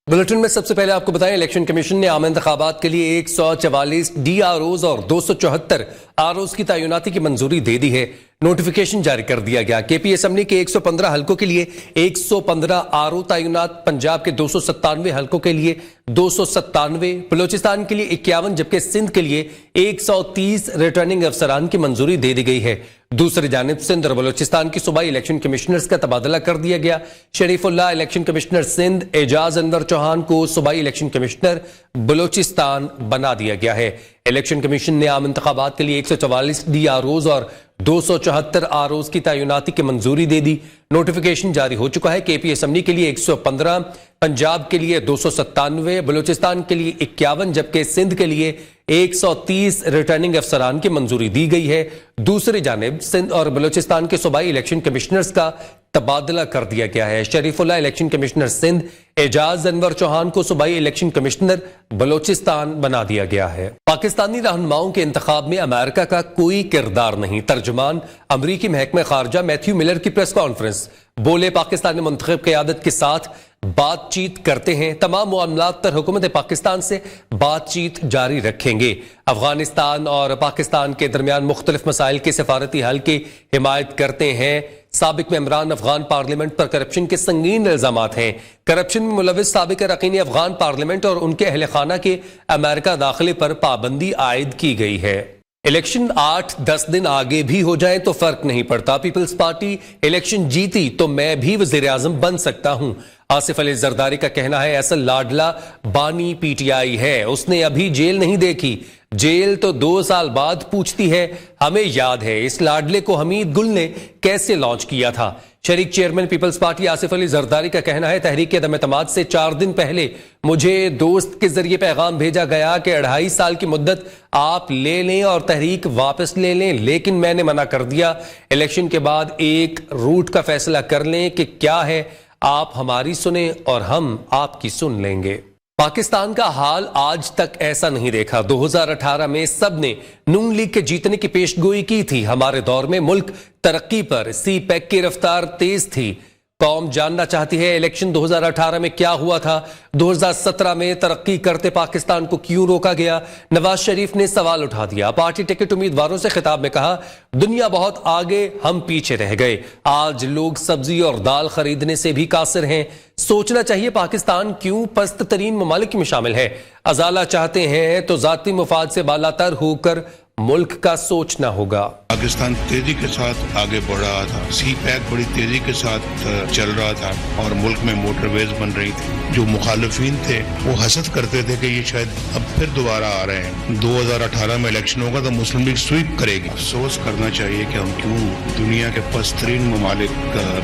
Bulletin में सबसे पहले आपको बताएं, इलेक्शन कमीशन ने आम इंतखाबात के लिए 144 DROs और 274 ROs की तैनाती की मंजूरी दे दी है। नोटिफिकेशन जारी कर दिया गया। केपी असेंबली के 115 हलकों के लिए 115 RO तैनात, पंजाब के 297 हलकों के लिए 297, बलोचिस्तान के लिए 51 जबकि सिंध के लिए 130 रिटर्निंग अफसरान की मंजूरी दे दी गई है। दूसरी जानिब सिंध और बलोचिस्तान की सूबाई इलेक्शन कमिश्नर्स का तबादला कर दिया गया। शरीफुल्लाह इलेक्शन कमिश्नर सिंध, एजाज अनवर चौहान को सूबाई इलेक्शन कमिश्नर बलोचिस्तान बना दिया गया है। इलेक्शन कमीशन ने आम इंतखाबात के लिए 144 DROs और 274 ROs की तैनाती की मंजूरी दे दी। नोटिफिकेशन जारी हो चुका है। केपी असेंबली के लिए 115, पंजाब के लिए 297, बलूचिस्तान के लिए 51 जबकि सिंध के लिए 130 रिटर्निंग अफसरान की मंजूरी दी गई है। दूसरी जानिब सिंध और बलूचिस्तान के सूबाई इलेक्शन कमिश्नर्स का तबादला कर दिया गया है। शरीफुल्लाह इलेक्शन कमिश्नर सिंध, एजाज अनवर चौहान को सूबाई इलेक्शन कमिश्नर बलोचिस्तान बना दिया गया है। पाकिस्तानी रहनुमाओं के इंतखाब में अमेरिका का कोई किरदार नहीं, तर्जुमान अमरीकी महकमे खारजा मैथ्यू मिलर की प्रेस कॉन्फ्रेंस। बोले, पाकिस्तानी मुंतखब क़यादत के साथ बातचीत करते हैं, तमाम मामलात पर हुकूमत पाकिस्तान से बातचीत जारी रखेंगे। अफगानिस्तान और पाकिस्तान के दरमियान मुख्तलिफ मसाइल के सफारती हल की हिमायत करते हैं। साबिक मेंबरान अफगान पार्लियामेंट पर करप्शन के संगीन इल्जामात हैं। करप्शन में मुलविस साबिक अरकान अफगान पार्लियामेंट और उनके अहल खाना के अमेरिका दाखिले पर पाबंदी आयद की गई है। इलेक्शन 8-10 दिन आगे भी हो जाए तो फर्क नहीं पड़ता। पीपल्स पार्टी इलेक्शन जीती तो मैं भी वजीर आजम बन सकता हूं। आसिफ अली जरदारी का कहना है, असल लाडला बानी PTI है, उसने अभी जेल नहीं देखी, जेल तो 2 साल बाद पूछती है। हमें याद है इस लाडले को हमीद गुल ने कैसे लॉन्च किया था। शरीक चेयरमैन पीपल्स पार्टी आसिफ अली जरदारी का कहना है, तहरीक अदम एतमाद से 4 दिन पहले मुझे दोस्त के जरिए पैगाम भेजा गया कि 2.5 साल की मुद्दत आप ले लें और तहरीक वापस ले लें, लेकिन मैंने मना कर दिया। इलेक्शन के बाद एक रूट का फैसला कर लें कि क्या है, आप हमारी सुने और हम आपकी सुन लेंगे। पाकिस्तान का हाल आज तक ऐसा नहीं देखा। 2018 में सब ने नून लीग के जीतने की पेशगोई की थी। हमारे दौर में मुल्क तरक्की पर, CPEC की रफ्तार तेज थी। कौम जानना चाहती है इलेक्शन 2018 में क्या हुआ था, 2017 में तरक्की करते पाकिस्तान को क्यों रोका गया। नवाज शरीफ ने सवाल उठा दिया। पार्टी टिकट उम्मीदवारों से खिताब में कहा, दुनिया बहुत आगे, हम पीछे रह गए। आज लोग सब्जी और दाल खरीदने से भी कासिर हैं। सोचना चाहिए पाकिस्तान क्यों पस्त तरीन ममालिक में शामिल है। अजाला चाहते हैं तो जाती मुफाद से बालातर होकर मुल्क का सोचना होगा। पाकिस्तान तेजी के साथ आगे बढ़ रहा था, CPEC बड़ी तेजी के साथ चल रहा था और मुल्क में मोटरवेज बन रही थी। जो मुखालिफिन थे वो हसद करते थे कि ये शायद अब फिर दोबारा आ रहे हैं। 2018 में इलेक्शन होगा तो मुस्लिम लीग स्वीप करेगी। अफसोस करना चाहिए कि हम क्यों दुनिया के पस्तरीन ममालिक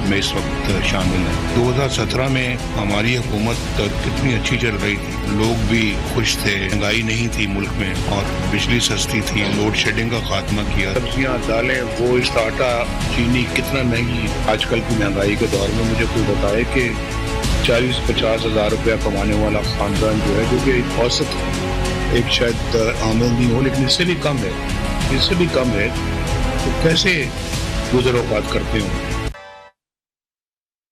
में इस वक्त शामिल हैं। 2017 में हमारी हुकूमत कितनी अच्छी चल रही थी, लोग भी खुश थे, महंगाई नहीं थी मुल्क में और बिजली सस्ती थी, लोड शेडिंग का खात्मा किया। सब्जियां, दालें, गोश्त, आटा, चीनी कितना महंगी आजकल की महंगाई के दौर में। मुझे कोई बताए कि 40-50 हज़ार रुपया कमाने वाला खानदान जो है, जो कि औसत एक शायद आमदनी हो लेकिन इससे भी कम है, तो कैसे गुजर औकात करते हो।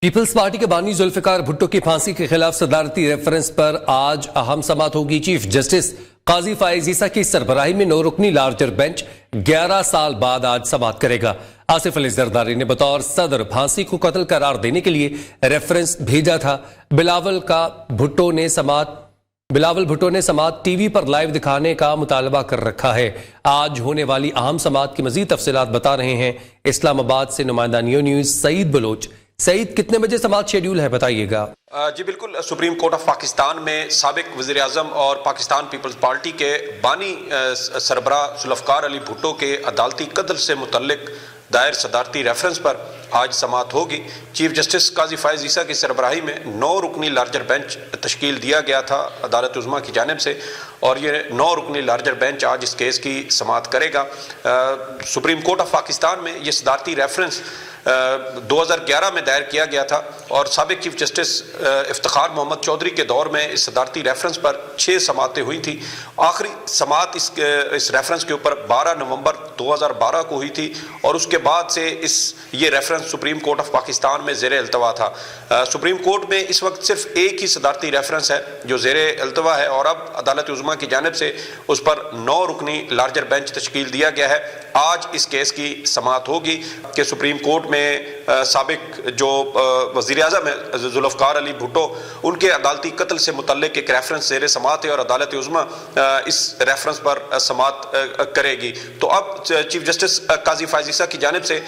पीपल्स पार्टी के बानी जुल्फिकार भुट्टो की फांसी के खिलाफ सदारती रेफरेंस पर आज अहम समाअत होगी। चीफ जस्टिस काजी फायज ईसा की सरबराही में 9 रुकनी लार्जर बेंच 11 साल बाद आज समाअत करेगा। आसिफ अली जरदारी ने बतौर सदर फांसी को कत्ल करार देने के लिए रेफरेंस भेजा था। बिलावल भुट्टो ने समाअत टीवी पर लाइव दिखाने का मुतालबा कर रखा है। आज होने वाली अहम समाअत की मजीद तफसीलात बता रहे हैं इस्लामाबाद से नुमाइंदा नियो न्यूज सईद बलोच। सईद, कितने बजे समाअत शेड्यूल है, बताइएगा। जी बिल्कुल, सुप्रीम कोर्ट ऑफ पाकिस्तान में साबिक वज़ीर आज़म और पाकिस्तान पीपल्स पार्टी के बानी सरबराह जुल्फ़िकार अली भुट्टो के अदालती कत्ल से मुतल्लिक दायर सदारती रेफरेंस पर आज समाअत होगी। चीफ जस्टिस काजी फायज ईसा की सरबराही में 9 रुकनी लार्जर बेंच तश्कील दिया गया था अदालत उज़्मा की जानिब से और ये 9 रुकनी लार्जर बेंच आज इस केस की समाअत करेगा। सुप्रीम कोर्ट ऑफ पाकिस्तान में ये सदारती रेफरेंस 2011 میں دائر کیا گیا تھا اور سابق چیف جسٹس افتخار محمد چودھری کے دور میں اس صدارتی ریفرنس پر 6 سماعتیں ہوئی تھی. آخری سماعت اس ریفرنس کے اوپر 12 نومبر 2012 کو ہوئی تھی اور اس کے بعد سے یہ reference supreme court of Pakistan میں زیر التوا تھا. سپریم کورٹ میں اس وقت صرف ایک ہی صدارتی ریفرنس ہے جو زیر التوا ہے اور اب عدالت عظمیٰ کی جانب سے اس پر 9 رکنی لارجر بینچ تشکیل دیا گیا ہے. آج اس کیس کی سماعت ہوگی کہ سپریم کورٹ میں سابق جو وزیر اعظم ہے ذوالفقار علی بھٹو ان کے عدالتی قتل سے متعلق ایک ریفرنس زیر سماعت ہے اور عدالت عظمیٰ اس ریفرنس پر سماعت کرے گی. تو اب چیف جسٹس قاضی فائز عیسیٰ کی جانب سے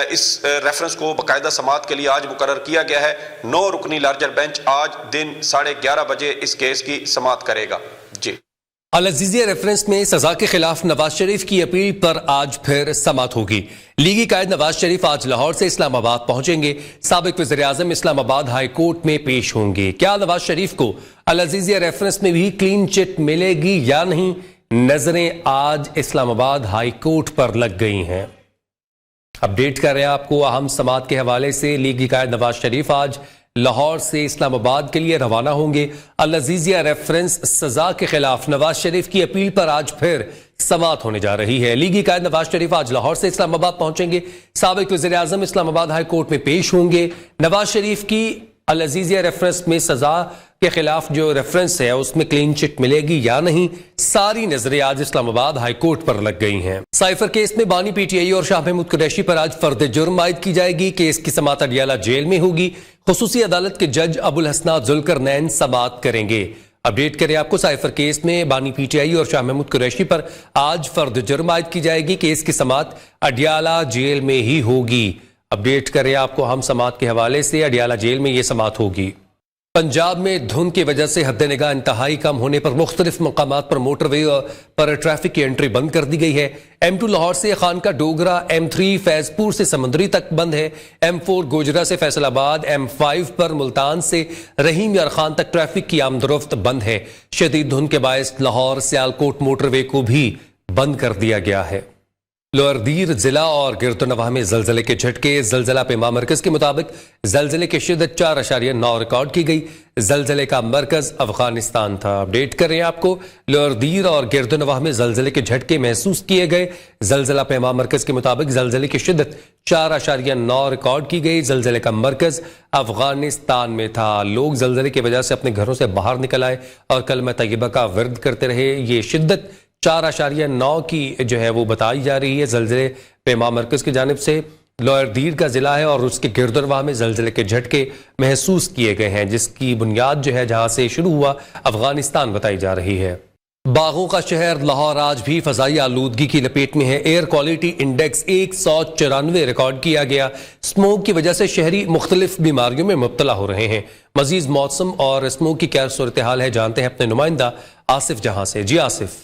اس ریفرنس کو باقاعدہ سماعت کے لیے آج مقرر کیا گیا ہے. 9 رکنی لارجر بینچ آج دن 11:30 بجے اس کیس کی سماعت کرے گا. جی العزیزیہ ریفرنس میں سزا کے خلاف نواز شریف کی اپیل پر آج پھر سماعت ہوگی. لیگی قائد نواز شریف آج لاہور سے اسلام آباد پہنچیں گے. سابق وزیر اعظم اسلام آباد ہائی کورٹ میں پیش ہوں گے. کیا نواز شریف کو العزیزیہ ریفرنس میں بھی کلین چٹ ملے گی یا نہیں؟ نظریں آج اسلام آباد ہائی کورٹ پر لگ گئی ہیں. اپڈیٹ کر رہے ہیں آپ کو اہم سماعت کے حوالے سے. لیگی قائد نواز شریف آج لاہور سے اسلام آباد کے لیے روانہ ہوں گے. العزیزیہ ریفرنس سزا کے خلاف نواز شریف کی اپیل پر آج پھر سماعت ہونے جا رہی ہے. لیگی قائد نواز شریف آج لاہور سے اسلام آباد پہنچیں گے. سابق وزیر اعظم اسلام آباد ہائی کورٹ میں پیش ہوں گے. نواز شریف کی العزیزیہ ریفرنس میں سزا کے خلاف جو ریفرنس ہے اس میں کلین چٹ ملے گی یا نہیں، ساری نظریں آج اسلام آباد ہائی کورٹ پر لگ گئی ہیں. سائفر کیس میں بانی پی ٹی آئی اور شاہ محمود قریشی پر آج فرد جرم عائد کی جائے گی. کیس کی سماعت اڈیالہ جیل میں ہوگی. خصوصی عدالت کے جج ابو الحسنات ذوالقرنین سماعت کریں گے. اپڈیٹ کریں آپ کو. سائفر کیس میں بانی پی ٹی آئی اور شاہ محمود قریشی پر آج فرد جرم عائد کی جائے گی. کیس کی سماعت اڈیالہ جیل میں ہی ہوگی. اپڈیٹ کریں آپ کو ہم سماعت کے حوالے سے. اڈیالہ جیل میں یہ سماعت ہوگی. پنجاب میں دھند کی وجہ سے حد نگاہ انتہائی کم ہونے پر مختلف مقامات پر موٹر وے پر ٹریفک کی انٹری بند کر دی گئی ہے. M2 لاہور سے خانقاہ ڈوگرا، M3 فیض پور سے سمندری تک بند ہے. M4 گوجرا سے فیصل آباد، M5 پر ملتان سے رحیم یار خان تک ٹریفک کی آمد و رفت بند ہے. شدید دھند کے باعث لاہور سیالکوٹ موٹر وے کو بھی بند کر دیا گیا ہے. لوئر دیر ضلع اور گرد و نواح میں زلزلے کے جھٹکے. زلزلہ پیما مرکز کے مطابق زلزلے کی شدت 4.9 ریکارڈ کی گئی. زلزلے کا مرکز افغانستان تھا. اپڈیٹ کر رہے ہیں آپ کو. لوئر دیر اور گرد و نواح میں زلزلے کے جھٹکے محسوس کیے گئے. زلزلہ پیما مرکز کے مطابق زلزلے کی شدت 4.9 ریکارڈ کی گئی. زلزلے کا مرکز افغانستان میں تھا. لوگ زلزلے کی وجہ سے اپنے گھروں سے باہر نکل آئے اور کلمہ طیبہ کا ورد کرتے رہے. یہ شدت 4.9 کی جو ہے وہ بتائی جا رہی ہے زلزلے پیما مرکز کی جانب سے. لوئر دیر کا ضلع ہے اور اس کے گرد و نواح میں زلزلے کے جھٹکے محسوس کیے گئے ہیں جس کی بنیاد جو ہے جہاں سے شروع ہوا افغانستان بتائی جا رہی ہے. باغوں کا شہر لاہور آج بھی فضائی آلودگی کی لپیٹ میں ہے. ایئر کوالٹی انڈیکس 194 ریکارڈ کیا گیا. اسموگ کی وجہ سے شہری مختلف بیماریوں میں مبتلا ہو رہے ہیں. مزید موسم اور اسموگ کی کیا صورتحال ہے جانتے ہیں اپنے نمائندہ آصف جہاں سے. جی آصف.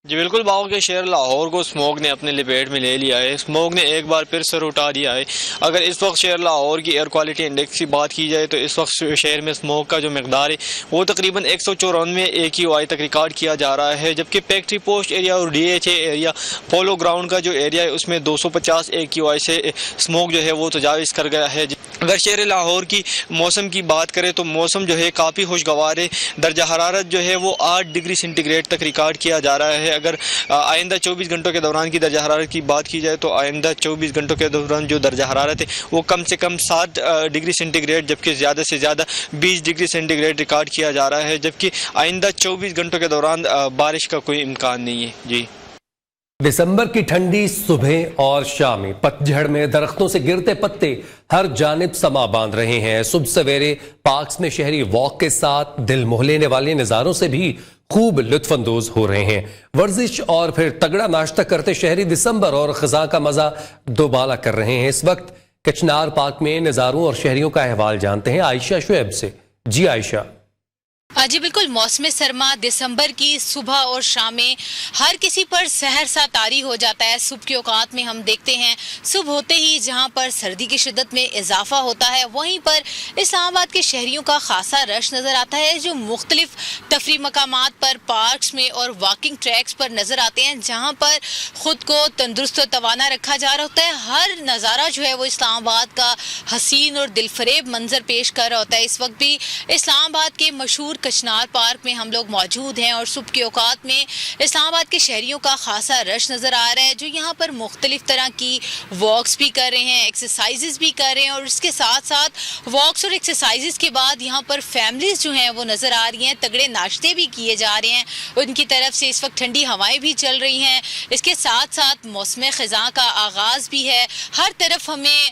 جی بالکل، باغوں کے شہر لاہور کو اسموگ نے اپنے لپیٹ میں لے لیا ہے. اسموگ نے ایک بار پھر سر اٹھا دیا ہے. اگر اس وقت شہر لاہور کی ایئر کوالٹی انڈیکس کی بات کی جائے تو اس وقت شہر میں اسموگ کا جو مقدار ہے وہ تقریباً 194 AQI تک ریکارڈ کیا جا رہا ہے، جبکہ فیکٹری پوسٹ ایریا اور DHA ایریا پولو گراؤنڈ کا جو ایریا ہے اس میں 250 AQI سے اسموگ جو ہے وہ تجاوز کر گیا ہے. اگر شہر لاہور کی موسم کی بات کریں تو موسم جو ہے کافی خوشگوار ہے. درجہ حرارت جو ہے وہ 8 ڈگری سینٹی گریڈ تک ریکارڈ کیا جا رہا ہے. اگر آئندہ 24 گھنٹوں کے دوران کی درجہ حرارت کی بات کی جائے تو آئندہ 24 گھنٹوں کے دوران جو درجہ حرارت ہے وہ کم سے کم 7 ڈگری سینٹی گریڈ جبکہ زیادہ سے زیادہ 20 ڈگری سینٹی گریڈ ریکارڈ کیا جا رہا ہے، جبکہ آئندہ 24 گھنٹوں کے دوران بارش کا کوئی امکان نہیں ہے. جی دسمبر کی ٹھنڈی صبح اور شامیں پتجھڑ میں درختوں سے گرتے پتے ہر جانب سما باندھ رہے ہیں. صبح سویرے پارکس میں شہری واک کے ساتھ دل موہ لینے والے نظاروں سے بھی خوب لطف اندوز ہو رہے ہیں. ورزش اور پھر تگڑا ناشتہ کرتے شہری دسمبر اور خزاں کا مزہ دوبالا کر رہے ہیں. اس وقت کچنار پارک میں نظاروں اور شہریوں کا احوال جانتے ہیں عائشہ شعیب سے. جی عائشہ. जी बिल्कुल, मौसम सरमा दिसंबर की सुबह और शामें हर किसी पर सहर सा तारी हो जाता है। सुबह के औकात में हम देखते हैं सुबह होते ही जहां पर सर्दी की शिद्दत में इजाफा होता है, वहीं पर इस्लामाबाद के शहरियों का खासा रश नज़र आता है, जो मुख्तलिफ तफरी मकामात पर, पार्क्स में और वॉकिंग ट्रैक्स पर नज़र आते हैं, जहां पर ख़ुद को तंदुरुस्त और तवाना रखा जा रहा होता है। हर नज़ारा जो है वो इस्लामाबाद का हसीन और दिलफरेब मंजर पेश कर रहा होता है। इस वक्त भी इस्लामाबाद के मशहूर कचनार पार्क में हम लोग मौजूद हैं और सुबह के औकात में इस्लामाबाद के शहरियों का खासा रश नज़र आ रहा है, जो यहाँ पर मुख्तलिफ तरह की वॉक्स भी कर रहे हैं, एक्सरसाइजेज भी कर रहे हैं, और इसके साथ साथ वॉक्स और एक्सरसाइजेज के बाद यहाँ पर फैमिलीज जो हैं वो नज़र आ रही हैं। तगड़े नाश्ते भी किए जा रहे हैं उनकी तरफ से। इस वक्त ठंडी हवाएं भी चल रही हैं। इसके साथ साथ मौसम ख़ज़ां का आगाज़ भी है। हर तरफ हमें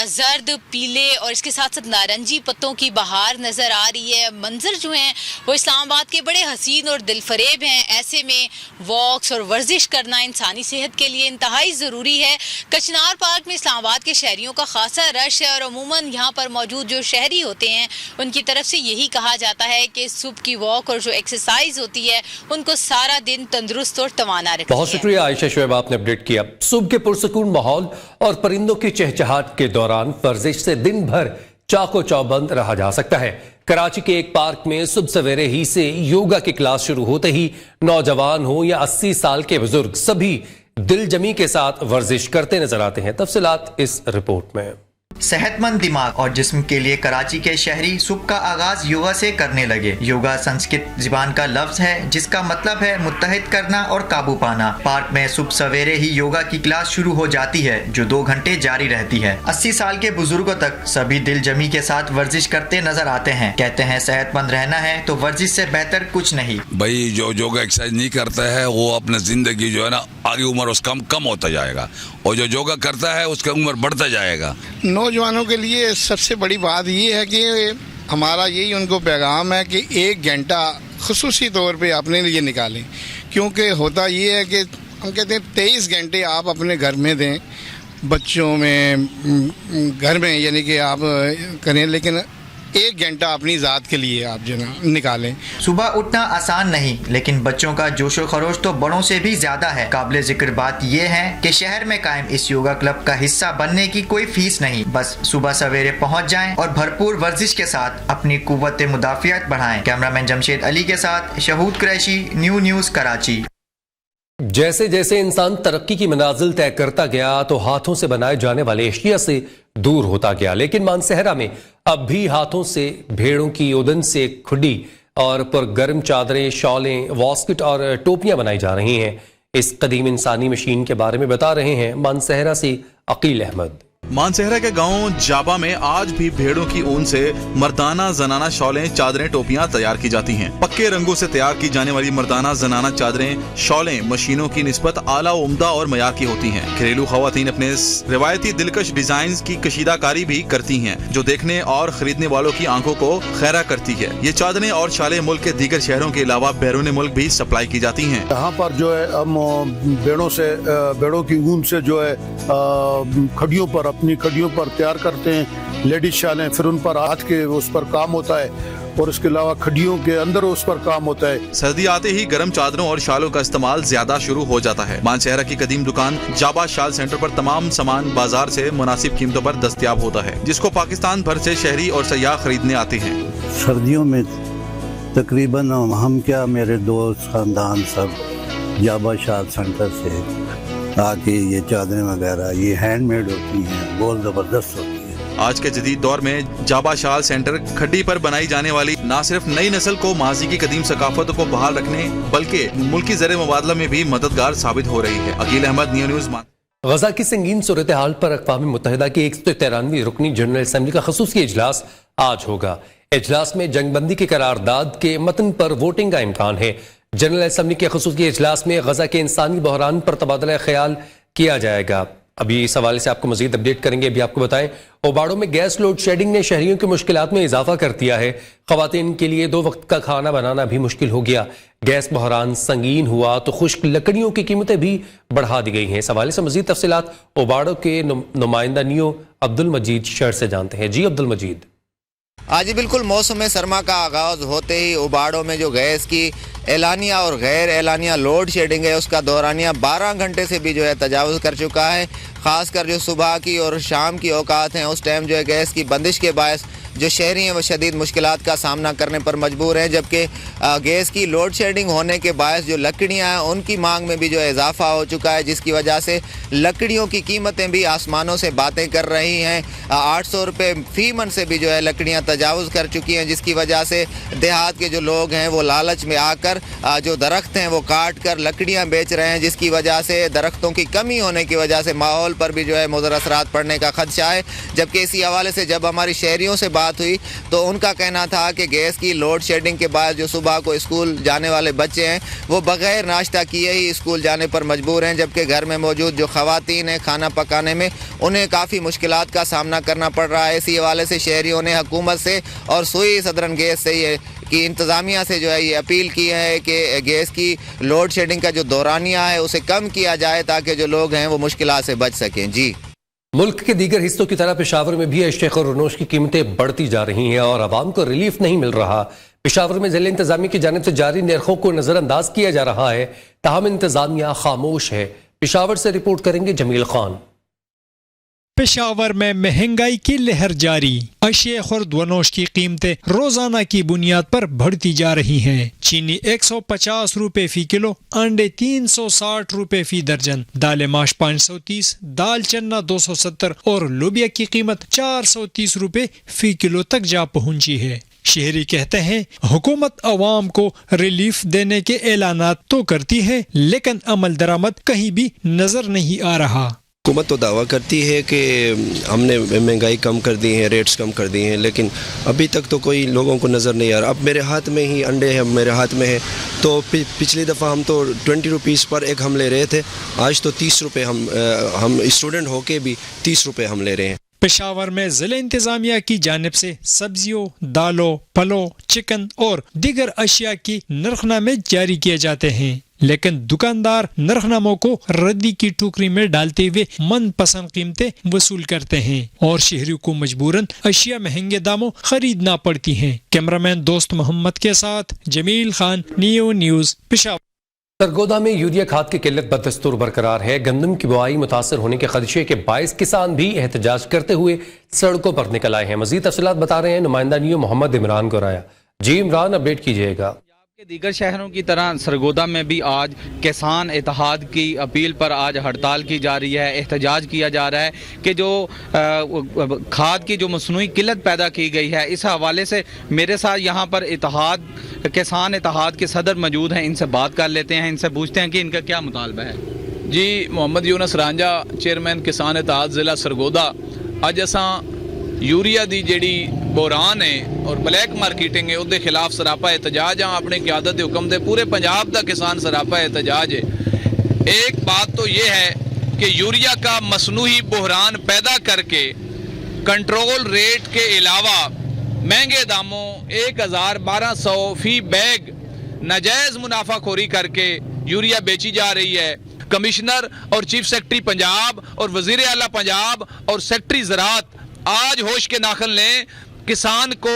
जर्द, पीले और इसके साथ साथ नारंगी पत्तों की बहार नज़र आ रही है। मंजर जो हैं वो इस्लामाबाद के बड़े हसीन और दिलफरेब हैं। ऐसे में वॉक्स और वर्जिश करना इंसानी सेहत के लिए इंतहाई ज़रूरी है। कचनार पार्क में इस्लामाबाद के शहरियों का खासा रश है और अमूमन यहाँ पर मौजूद जो शहरी होते हैं उनकी तरफ से यही कहा जाता है कि सुबह की वॉक और जो एक्सरसाइज होती है उनको सारा दिन तंदुरुस्त और तवाना रखती है। बहुत शुक्रिया आयशा शुएब, आपने अपडेट किया। सुबह के पुरसकून माहौल और परिंदों की चहचहाट के दौरान वर्जिश से दिन भर चाको चौबंद रहा जा सकता है। कराची के एक पार्क में सुबह सवेरे ही से योगा की क्लास शुरू होते ही नौजवान हो या 80 साल के बुजुर्ग, सभी दिलजमी के साथ वर्जिश करते नजर आते हैं। तफसीलात इस रिपोर्ट में। सेहतमंद दिमाग और जिस्म के लिए कराची के शहरी सुबह का आगाज योगा से करने लगे। योगा संस्कृत ज़बान का लफ्ज है जिसका मतलब है मुत्तहिद करना और काबू पाना। पार्क में सुबह सवेरे ही योगा की क्लास शुरू हो जाती है जो 2 घंटे जारी रहती है। 80 साल के बुजुर्गों तक सभी दिल जमी के साथ वर्जिश करते नजर आते हैं। कहते हैं सेहतमंद रहना है तो वर्जिश से बेहतर कुछ नहीं। भाई जो योगा एक्सरसाइज नहीं करता है वो अपने जिंदगी जो है ना आगे उम्र उसका कम होता जाएगा, और जो योगा करता है उसका उम्र बढ़ता जाएगा। नौजवानों के लिए सबसे बड़ी बात ये है कि हमारा यही उनको पैगाम है कि 1 घंटा खुसूसी तौर पे अपने लिए निकालें, क्योंकि होता ये है कि हम कहते हैं 23 घंटे आप अपने घर में दें, बच्चों में, घर में, यानी कि आप करें, लेकिन 1 घंटा अपनी ज़ात के लिए आप जो ना निकालें। सुबह उठना आसान नहीं, लेकिन बच्चों का जोशो खरोश तो बड़ों से भी ज्यादा है। काबिले जिक्र बात यह है कि शहर में कायम इस योगा क्लब का हिस्सा बनने की कोई फीस नहीं, बस सुबह सवेरे पहुंच जाएं और भरपूर वर्जिश के साथ अपनी कुव्वत मुदाफियत बढ़ाएं। कैमरामैन जमशेद अली के साथ शहूद कुरैशी, न्यूज़ कराची। जैसे जैसे इंसान तरक्की की मनाजिल तय करता गया तो हाथों से बनाए जाने वाले एशिया से दूर होता गया, लेकिन मानसहरा में अब भी हाथों से भेड़ों की उदन से खुडी और पुरगर्म चादरें, शॉलें, वॉस्किट और टोपियां बनाई जा रही हैं। इस कदीम इंसानी मशीन के बारे में बता रहे हैं मानसहरा से अकील अहमद। मानसहरा के गांव जाबा में आज भी भेड़ों की ऊन से मर्दाना जनाना शॉलें, चादरें, टोपियां तैयार की जाती हैं। पक्के रंगों से तैयार की जाने वाली मर्दाना जनाना चादरें, शॉलें मशीनों की निस्बत आला, उम्दा और मयार की होती हैं। घरेलू खवातीन अपने रिवायती दिलकश डिजाइन की कशीदाकारी भी करती हैं, जो देखने और खरीदने वालों की आंखों को खैरा करती है। ये चादरें और शालें मुल्क के दीगर शहरों के अलावा बैरून मुल्क भी सप्लाई की जाती हैं। यहाँ पर जो है हम भेड़ों की ऊन से जो है खड़ियों पर, अपनी खड़ियों पर तैयार करते हैं लेडीज शालें, फिर उन पर हाथ के उस पर काम होता है और इसके अलावा खड़ियों के अंदर उस पर काम होता है। सर्दी आते ही गर्म चादरों और शालों का इस्तेमाल ज्यादा शुरू हो जाता है। मानसहरा की कदीम दुकान जाबा शाल सेंटर पर तमाम सामान बाजार से मुनासिब कीमतों पर दस्तयाब होता है, जिसको पाकिस्तान भर से शहरी और सयाह खरीदने आते हैं। सर्दियों में तकरीबन हम क्या, मेरे दोस्त खानदान सब जाबा शाल सेंटर से आके ये चादरें वगैरह ये हैंडमेड होती हैं, बहुत ज़बरदस्त होती है। आज के जदीद दौर में जाबा शाल सेंटर खड्डी पर बनाई जाने वाली न सिर्फ नई नस्ल को माजी की कदीम सकाफतों को बहाल रखने बल्कि मुल्की ज़र मुबादला में भी मददगार साबित हो रही है। अकील अहमद, न्यूज़। गजा की संगीन सूरत हाल पर अक़वाम मुत्तहिदा की 193वीं रुकनी जनरल असम्बली का ख़ुसूसी इजलास आज होगा। इजलास में जंगबंदी की करारदाद के मतन पर वोटिंग का इम्कान है। जनरल असम्बली के ख़ुसूसी इजलास में गजा के इंसानी बहरान पर तबादला ख्याल किया जाएगा। अभी इस हवाले से आपको मजीद अपडेट करेंगे। अभी आपको बताएं, ओबाड़ो में गैस लोड शेडिंग ने शहरियों की मुश्किलात में इजाफा कर दिया है। ख़वातीन के लिए 2 वक्त का खाना बनाना भी मुश्किल हो गया। गैस बहरान संगीन हुआ तो खुश्क लकड़ियों की कीमतें भी बढ़ा दी गई हैं। इस हवाले से मजीद तफसीलात ओबाड़ो के नुमाइंदा नियो अब्दुल मजीद शहर से जानते हैं। जी अब्दुल मजीद। آج بالکل موسم سرما کا آغاز ہوتے ہی اباڑوں میں جو گیس کی اعلانیہ اور غیر اعلانیہ لوڈ شیڈنگ ہے اس کا دورانیہ 12 گھنٹے سے بھی جو ہے تجاوز کر چکا ہے. خاص کر جو صبح کی اور شام کی اوقات ہیں اس ٹائم جو ہے گیس کی بندش کے باعث جو شہری ہیں وہ شدید مشکلات کا سامنا کرنے پر مجبور ہیں، جبکہ گیس کی لوڈ شیڈنگ ہونے کے باعث جو لکڑیاں ہیں ان کی مانگ میں بھی جو اضافہ ہو چکا ہے، جس کی وجہ سے لکڑیوں کی قیمتیں بھی آسمانوں سے باتیں کر رہی ہیں. 800 روپے فی من سے بھی جو ہے لکڑیاں تجاوز کر چکی ہیں، جس کی وجہ سے دیہات کے جو لوگ ہیں وہ لالچ میں آ کر جو درخت ہیں وہ کاٹ کر لکڑیاں بیچ رہے ہیں، جس کی وجہ سے درختوں کی کمی ہونے کی وجہ سے ماحول پر بھی جو ہے مضر اثرات پڑنے کا خدشہ ہے. جبکہ اسی حوالے سے جب ہماری شہریوں سے بات ہوئی تو ان کا کہنا تھا کہ گیس کی لوڈ شیڈنگ کے بعد جو صبح کو اسکول جانے والے بچے ہیں وہ بغیر ناشتہ کیے ہی اسکول جانے پر مجبور ہیں، جبکہ گھر میں موجود جو خواتین ہیں کھانا پکانے میں انہیں کافی مشکلات کا سامنا کرنا پڑ رہا ہے. اسی حوالے سے شہریوں نے حکومت سے اور سوئی صدرن گیس سے یہ کی انتظامیہ سے جو ہے یہ اپیل کی ہے کہ گیس کی لوڈ شیڈنگ کا جو دورانیہ ہے اسے کم کیا جائے تاکہ جو لوگ ہیں وہ مشکلات سے بچ سکیں. جی، ملک کے دیگر حصوں کی طرح پشاور میں بھی اشیاء خورنوش کی قیمتیں بڑھتی جا رہی ہیں اور عوام کو ریلیف نہیں مل رہا. پشاور میں ضلع انتظامیہ کی جانب سے جاری نرخوں کو نظر انداز کیا جا رہا ہے، تاہم انتظامیہ خاموش ہے. پشاور سے رپورٹ کریں گے جمیل خان. پشاور میں مہنگائی کی لہر جاری، اشیاء خوردونوش کی قیمتیں روزانہ کی بنیاد پر بڑھتی جا رہی ہیں. چینی 150 روپے فی کلو، انڈے 360 روپے فی درجن، دال ماش 530، دال چنا 270 اور لوبیا کی قیمت 430 روپے فی کلو تک جا پہنچی ہے. شہری کہتے ہیں حکومت عوام کو ریلیف دینے کے اعلانات تو کرتی ہے لیکن عمل درآمد کہیں بھی نظر نہیں آ رہا. حکومت تو دعویٰ کرتی ہے کہ ہم نے مہنگائی کم کر دی ہے، ریٹس کم کر دی ہیں، لیکن ابھی تک تو کوئی لوگوں کو نظر نہیں آ رہا. اب میرے ہاتھ میں ہی انڈے ہیں، میرے ہاتھ میں ہے، تو پچھلی دفعہ ہم تو 20 روپیز پر ایک ہم لے رہے تھے، آج تو 30 روپے ہم اسٹوڈنٹ ہو کے بھی 30 روپے ہم لے رہے ہیں. پشاور میں ضلع انتظامیہ کی جانب سے سبزیوں، دالوں، پھلوں، چکن اور دیگر اشیاء کی نرخ نامے جاری کیے جاتے ہیں، لیکن دکاندار نرخ ناموں کو ردی کی ٹوکری میں ڈالتے ہوئے من پسند قیمتیں وصول کرتے ہیں اور شہریوں کو مجبوراً اشیاء مہنگے داموں خریدنا پڑتی ہیں. کیمرامین دوست محمد کے ساتھ جمیل خان، نیو نیوز، پشاور. سرگودا میں یوریا کھاد کی قلت بدستور برقرار ہے. گندم کی بوائی متاثر ہونے کے خدشے کے باعث کسان بھی احتجاج کرتے ہوئے سڑکوں پر نکل آئے ہیں. مزید تفصیلات بتا رہے ہیں نمائندہ نیو محمد عمران گورایا. جی عمران، اپڈیٹ کیجیے گا. دیگر شہروں کی طرح سرگودا میں بھی آج کسان اتحاد کی اپیل پر آج ہڑتال کی جا رہی ہے، احتجاج کیا جا رہا ہے کہ جو کھاد کی جو مصنوعی قلت پیدا کی گئی ہے، اس حوالے سے میرے ساتھ یہاں پر کسان اتحاد کے صدر موجود ہیں. ان سے بات کر لیتے ہیں، ان سے پوچھتے ہیں کہ ان کا کیا مطالبہ ہے. جی، محمد یونس رانجا، چیئرمین کسان اتحاد ضلع سرگودا. اج اساں یوریا دی جیڑی بحران ہے اور بلیک مارکیٹنگ ہے اس خلاف سراپا احتجاج ہاں. اپنے قیادت حکم دے پورے پنجاب دا کسان سراپا احتجاج ہے. ایک بات تو یہ ہے کہ یوریا کا مصنوعی بحران پیدا کر کے کنٹرول ریٹ کے علاوہ مہنگے داموں 1200 فی بیگ ناجائز منافع خوری کر کے یوریا بیچی جا رہی ہے. کمشنر اور چیف سیکرٹری پنجاب اور وزیر اعلیٰ پنجاب اور سیکرٹری زراعت آج ہوش کے ناخن لیں، کسان کو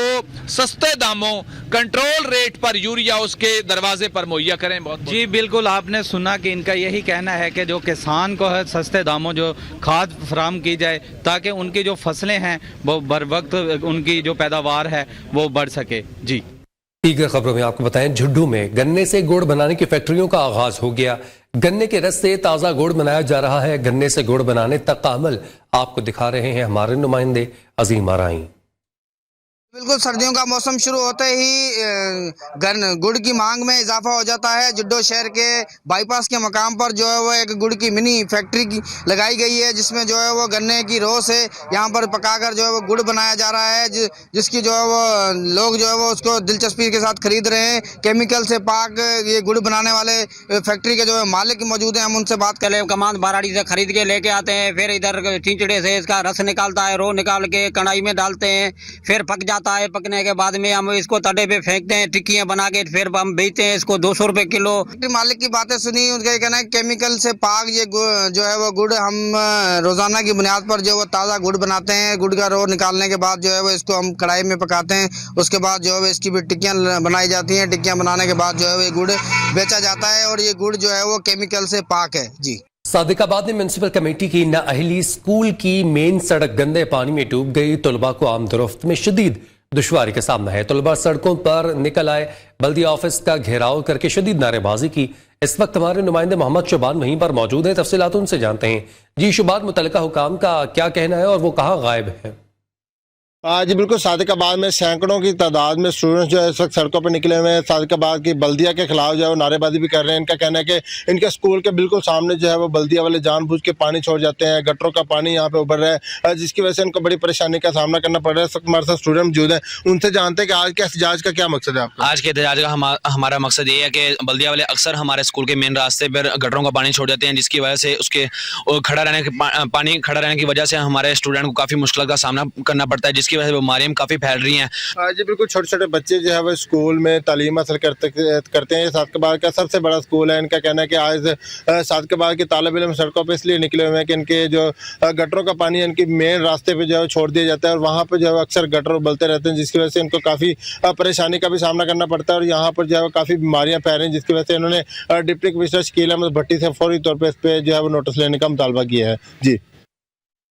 سستے داموں کنٹرول ریٹ پر یوریا اس کے دروازے پر مہیا کریں. جی بالکل، آپ نے سنا کہ ان کا یہی کہنا ہے کہ جو کسان کو ہے سستے داموں جو کھاد فراہم کی جائے تاکہ ان کی جو فصلیں ہیں وہ بر وقت ان کی جو پیداوار ہے وہ بڑھ سکے. جی، دیگر خبروں میں آپ کو بتائیں جھڈو میں گنے سے گڑ بنانے کی فیکٹریوں کا آغاز ہو گیا. گنے کے رس سے تازہ گڑ بنایا جا رہا ہے. گنے سے گڑ بنانے تک کا عمل آپ کو دکھا رہے ہیں ہمارے نمائندے عظیم آرائیں. بالکل، سردیوں کا موسم شروع ہوتے ہی گڑ کی مانگ میں اضافہ ہو جاتا ہے. جڈو شہر کے بائی پاس کے مقام پر جو ہے وہ ایک گڑ کی منی فیکٹری لگائی گئی ہے جس میں جو ہے وہ گنے کی رو سے یہاں پر پکا کر جو ہے وہ گڑ بنایا جا رہا ہے، جس کی جو ہے وہ لوگ جو ہے وہ اس کو دلچسپی کے ساتھ خرید رہے ہیں. کیمیکل سے پاک یہ گڑ بنانے والے فیکٹری کے جو ہے مالک موجود ہیں، ہم ان سے بات کر لیں. کمان باراڑی سے خرید کے لے کے آتے ہیں، پھر ادھر چینچڑے سے اس کا رس نکالتا ہے، رو نکال کے کڑھائی میں ڈالتے ہیں، پھر پک جاتا जाता है। पकने के बाद में हम इसको तड़े पे फेंकते हैं, टिक्कियां बना के फिर हम बेचते हैं इसको 200 रुपए किलो। मालिक की बातें सुनी, उनका कहना है केमिकल से पाक ये जो है वो गुड़ हम रोजाना की बुनियाद पर जो वो ताज़ा गुड़ बनाते हैं। गुड़ का रो निकालने के बाद जो है वो इसको हम कढ़ाई में पकाते हैं, उसके बाद जो है वो इसकी भी टिक्कियाँ बनाई जाती हैं। टिक्कियाँ बनाने के बाद जो है वो गुड़ बेचा जाता है और ये गुड़ जो है वो केमिकल से पाक है। जी। सादिकाबाद में म्युनिसिपल कमेटी की नाअहली स्कूल की मेन सड़क गंदे पानी में डूब गई। तलबा को आमदोरफ्त में शदीद दुश्वारी का सामना है। तलबा सड़कों पर निकल आए, बल्दिया ऑफिस का घेराव करके शदीद नारेबाजी की। इस वक्त हमारे नुमाइंदे मोहम्मद शुबान वहीं पर मौजूद हैं, तफसीलात उनसे जानते हैं। जी शुबान, मुतल्लिका हुकाम का क्या कहना है और वो कहाँ गायब है? जी बिल्कुल, सादिकाबाद में सैकड़ों की तादाद में स्टूडेंट्स जो है इस वक्त सड़कों पर निकले हुए हैं। सादिकाबाद की बल्दिया के खिलाफ जो है वो नारेबाजी भी कर रहे हैं। इनका कहना है कि इनके स्कूल के बिल्कुल सामने जो है वो बल्दिया वाले जानबूझ के पानी छोड़ जाते हैं, गटरों का पानी यहाँ पे उभर रहा है, जिसकी वजह से इनको बड़ी परेशानी का सामना करना पड़ रहा है। इस वक्त हमारे साथ स्टूडेंट मौजूद है, उनसे जानते हैं कि आज के एहतजाज का क्या मकसद है आपका? आज के एहतजाज का हमारा मकसद ये है कि बल्दिया वाले अक्सर हमारे स्कूल के मेन रास्ते पर गटरों का पानी छोड़ जाते हैं, जिसकी वजह से उसके पानी खड़ा रहने की वजह से हमारे स्टूडेंट को काफ़ी मुश्किल का सामना करना पड़ता है, जिसकी वजह से बीमारियाँ काफ़ी फैल रही हैं। जी बिल्कुल, छोटे छोटे बच्चे जो है वो स्कूल में तालीम हासिल करते हैं। सादिकाबाद का सबसे बड़ा स्कूल है। इनका कहना है कि आज सादिकाबाद के तालिब इल्म सड़कों पे इसलिए निकले हुए हैं कि इनके जो गटरों का पानी इनकी मेन रास्ते पे जो है छोड़ दिया जाता है और वहाँ पे जो है अक्सर गटर उबलते रहते हैं, जिसकी वजह से इनको काफ़ी परेशानी का भी सामना करना पड़ता है और यहाँ पर जो है काफ़ी बीमारियाँ फैल रही हैं, जिसकी वजह से इन्होंने डिप्टी कमिश्नर शकील अहमद भट्टी से फौरी तौर पर इस पर जो है वो नोटिस लेने का मुतालबा किया है। जी।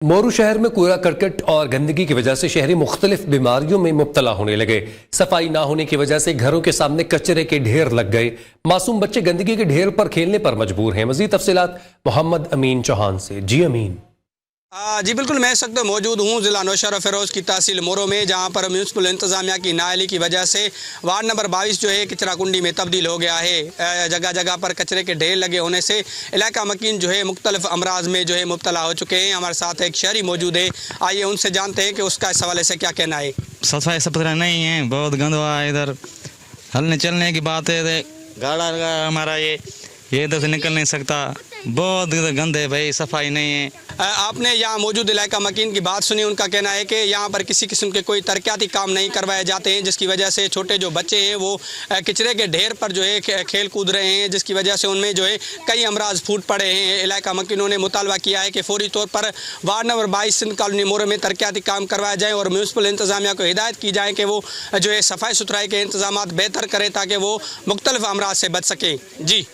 मोरू शहर में कूड़ा करकट और गंदगी की वजह से शहरी मुख्तलिफ बीमारियों में मुब्तला होने लगे। सफाई ना होने की वजह से घरों के सामने कचरे के ढेर लग गए। मासूम बच्चे गंदगी के ढेर पर खेलने पर मजबूर हैं। मजीद तफसीलात मोहम्मद अमीन चौहान से। जी अमीन। जी बिल्कुल, मैं इस वक्त मौजूद हूँ ज़िला नौशहर फ़िरोज़ की तहसील मोरो में, जहाँ पर म्यूनसिपल इंतज़ामिया की नाअहली की वजह से वार्ड नंबर 22 जो है कचरा कुंडी में तब्दील हो गया है। जगह जगह पर कचरे के ढेर लगे होने से इलाका मकीन जो है मुख्तलिफ अमराज में जो है मुब्तला हो चुके हैं। हमारे साथ एक शहरी मौजूद है, आइए उनसे जानते हैं कि उसका इस हवाले से क्या कहना है। सफाई सुथरा नहीं है, बहुत गंद हुआ है इधर। हलने चलने की बात है, गाड़ा हमारा ये इधर से निकल नहीं सकता, बहुत गंद है भाई, सफाई नहीं है। आपने यहाँ मौजूद इलाका मकीन की बात सुनी, उनका कहना है कि यहाँ पर किसी किस्म के कोई तरक्याती काम नहीं करवाए जाते हैं, जिसकी वजह से छोटे जो बच्चे हैं वो कचरे के ढेर पर जो है खेल कूद रहे हैं, जिसकी वजह से उनमें जो है कई अमराज फूट पड़े हैं। इलाका मकीनों ने मुतालबा किया है कि फौरी तौर पर वार्ड नंबर 22 सिंध कॉलोनी मोरो में तरक्याती काम करवाया जाए और म्यूनसिपल इंतज़ामिया को हिदायत की जाए कि वो जो है सफाई सुथराई के इंतजाम बेहतर करे ताकि वो मुख्तलिफ अमराज से बच सकें। जी।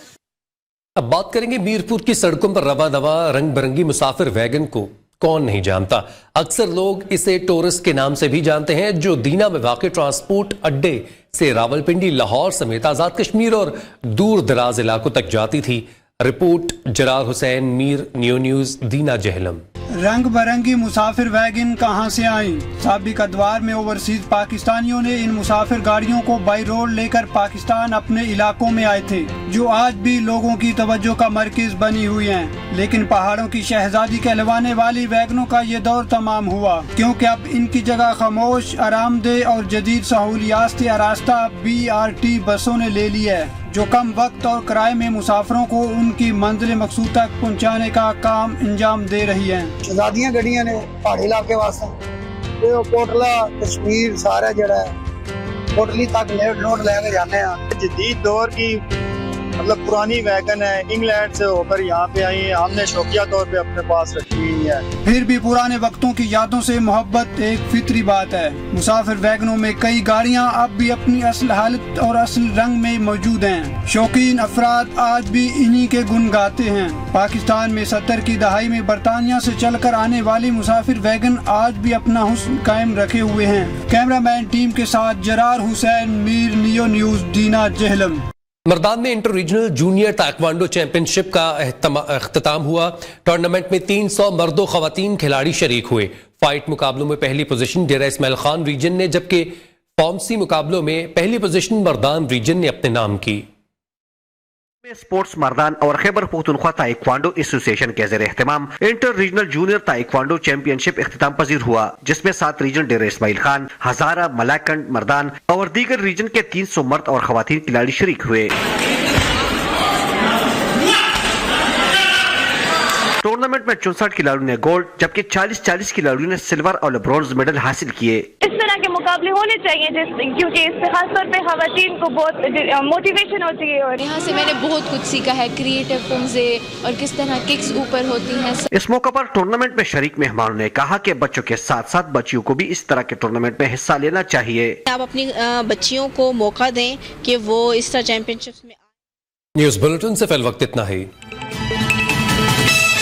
अब बात करेंगे मीरपुर की सड़कों पर रवा दवा रंग बिरंगी मुसाफिर वैगन को कौन नहीं जानता। अक्सर लोग इसे टोरस के नाम से भी जानते हैं, जो दीना में वाक़ ट्रांसपोर्ट अड्डे से रावलपिंडी, लाहौर समेत आज़ाद कश्मीर और दूर दराज इलाकों तक जाती थी। रिपोर्ट जलाल हुसैन, मीर, न्यू न्यूज़, दीना जहलम। रंग बिरंगी मुसाफिर वैगन कहां से आई? साबिक अदवार में ओवरसीज पाकिस्तानियों ने इन मुसाफिर गाड़ियों को बाई रोड लेकर पाकिस्तान अपने इलाकों में आए थे, जो आज भी लोगों की तवज्जो का मरकज बनी हुई हैं। लेकिन पहाड़ों की शहजादी कहलवाने वाली वैगनों का ये दौर तमाम हुआ, क्योंकि अब इनकी जगह खामोश, आरामदेह और जदीद सहूलियात से आरास्ता BRT बसों ने ले ली है, जो कम वक्त और किराए में मुसाफिरों को उनकी मंजिल मकसूद तक पहुँचाने का काम अंजाम दे रही है। शहजादियां गड्डियां ने पहाड़ी इलाके वास्ते कोटला कश्मीर सारा जड़ा कोटली तक लोड लेके जाने हैं। जदीद दौर की मतलब पुरानी वैगन है, इंग्लैंड से होकर यहाँ पे आई है, हमने शौकिया तौर पे अपने पास रखी हुई है। फिर भी पुराने वक्तों की यादों से मोहब्बत एक फितरी बात है। मुसाफिर वैगनों में कई गाड़ियाँ अब भी अपनी असल हालत और असल रंग में मौजूद हैं। शौकीन अफराद आज भी इन्हीं के गुन गाते हैं। पाकिस्तान में 70 की दहाई में बरतानिया से चलकर आने वाली मुसाफिर वैगन आज भी अपना हुस्न कायम रखे हुए हैं। कैमरामैन टीम के साथ जरार हुसैन, मीर, नियो न्यूज़, दीना जहलम। मर्दान में inter regional junior taekwondo championship का अख्ताम हुआ। टूर्नामेंट में 300 मर्दों खवातीन खिलाड़ी शरीक हुए। फाइट मुकाबलों में पहली पोजीशन डेरा इस्माइल खान रीजन ने, जबकि फॉर्मसी मुकाबलों में पहली पोजीशन मर्दान रीजन ने अपने नाम की। स्पोर्ट्स मर्दान और खैबर पख्तूनख्वा ताइक्वांडो एसोसिएशन के ज़ेर एहतमाम inter regional junior taekwondo championship इख्तिताम पजीर हुआ, जिसमें 7 रीजन डेरा इस्माइल खान, हजारा, मलाकंड, मर्दान और दीगर रीजन के 300 मर्द और खवातीन खिलाड़ी शरीक हुए। टूर्नामेंट में 64 खिलाड़ियों ने गोल्ड, जबकि 40 खिलाड़ियों ने सिल्वर और ब्रॉन्ज मेडल हासिल किए। इस तरह طرح کے مقابلے ہونے چاہیے کیونکہ اس سے خاص طور پہ خواتین کو بہت موٹیویشن ہوتی ہے. اور یہاں سے میں نے بہت کچھ سیکھا ہے، کریٹو فارمز اور کس طرح ککس اوپر ہوتی ہیں. اس موقع پر ٹورنامنٹ میں شریک مہمانوں نے کہا کہ بچوں کے ساتھ ساتھ بچیوں کو بھی اس طرح کے ٹورنامنٹ میں حصہ لینا چاہیے. آپ اپنی بچیوں کو موقع دیں کہ وہ اس طرح چیمپئن شپس میں. نیوز بلٹن سے فی الوقت اتنا ہی.